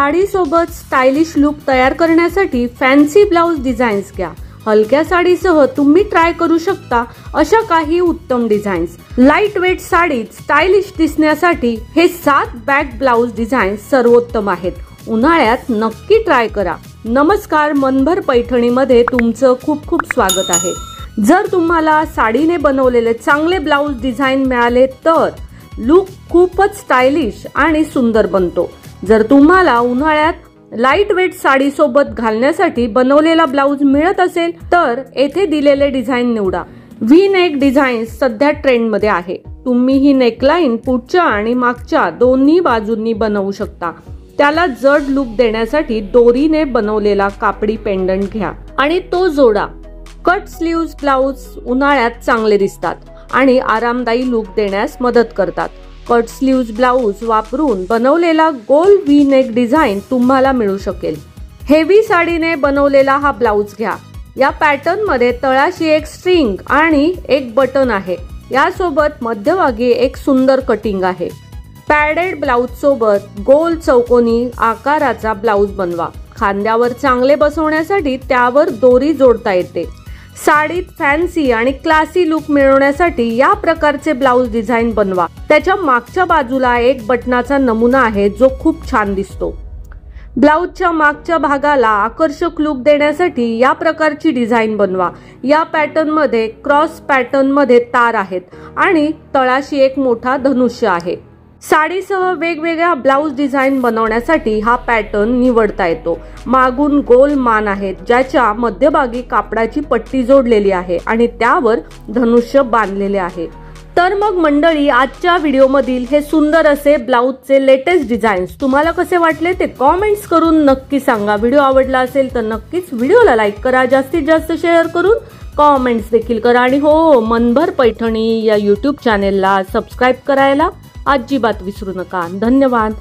साडी सोबत stylish look तयार करण्यासाठी फॅन्सी ब्लाउज डिझाईन्स घ्या। हलक्या साडीसह तुम्ही ट्राय करू शकता अशा काही उत्तम डिझाईन्स। लाईट वेट साडीत स्टाइलिश दिसण्यासाठी हे 7 बॅक ब्लाउज डिझाईन्स सर्वोत्तम आहेत। उन्हाळ्यात नक्की ट्राय करा। नमस्कार, मनभर पैठणीमध्ये तुमचं खूप खूप स्वागत आहे। जर तुम्हाला साडीने बनवलेले चांगले ब्लाउज डिझाईन मिळाले तर लुक खूपच स्टाइलिश आणि सुंदर बनतो। जर तुम्हाला उन्हाळ्यात लाईट वेट साडी सोबत घालण्यासाठी बनवलेला ब्लाउज मिळत असेल तर येथे दिलेले डिझाईन निवडा। व्ही नेक डिझाईन सध्या ट्रेंड मध्ये आहे। तुम्ही ही नेकलाईन पुढच्या आणि मागच्या दोन्ही बाजूंनी बनवू शकता। त्याला जड लुक देण्यासाठी दोरीने बनवलेला कापडी पेंडंट घ्या आणि तो जोडा। कट स्लीव्ज ब्लाउज उन्हाळ्यात चांगले दिसतात आणि आरामदायी लुक देण्यास मदत करतात। कट स्लीव्ज ब्लाउज वापरून बनवलेला गोल व्ही नेक डिझाईन तुम्हाला मिळू शकेल। हेवी साडीने बनवलेला हा ब्लाउज घ्या। या पॅटर्न मध्ये तळाशी एक स्ट्रिंग आणि एक बटन आहे। यासोबत मध्यभागी एक सुंदर कटिंग आहे। पॅडेड ब्लाउज सोबत गोल चौकोनी आकाराचा ब्लाउज बनवा। खांद्यावर चांगले बसवण्यासाठी त्यावर दोरी जोडता येते। साडीत फॅन्सी आणि क्लासी लुक मिळवण्यासाठी या प्रकारचे ब्लाउज डिझाईन बनवा। त्याच्या मागच्या बाजूला एक बटनाचा नमुना आहे जो खूप छान दिसतो। ब्लाउजच्या मागच्या भागाला आकर्षक लुक देण्यासाठी या प्रकारची डिझाईन बनवा। या पॅटर्न मध्ये क्रॉस पॅटर्न मध्ये तार आहेत आणि तळाशी एक मोठा धनुष्य आहे। साडीसह वेगवेगळ्या ब्लाउज डिझाईन बनवण्यासाठी हा पॅटर्न निवडता येतो। मागून गोल मान आहेत ज्याच्या मध्यभागी कापडाची पट्टी जोडलेली आहे आणि त्यावर धनुष्य बांधलेले आहे। तर मग मंडळी, आजच्या व्हिडिओमधील हे सुंदर असे ब्लाउजचे लेटेस्ट डिझाईन्स तुम्हाला कसे वाटले ते कमेंट्स करून नक्की सांगा। व्हिडिओ आवडला असेल तर नक्कीच व्हिडिओला लाईक करा, जास्तीत जास्त शेअर करून कमेंट्स देखील करा आणि हो, मनभर पैठणी या YouTube चॅनेलला सबस्क्राईब करायला अजिबात विसरू नका। धन्यवाद।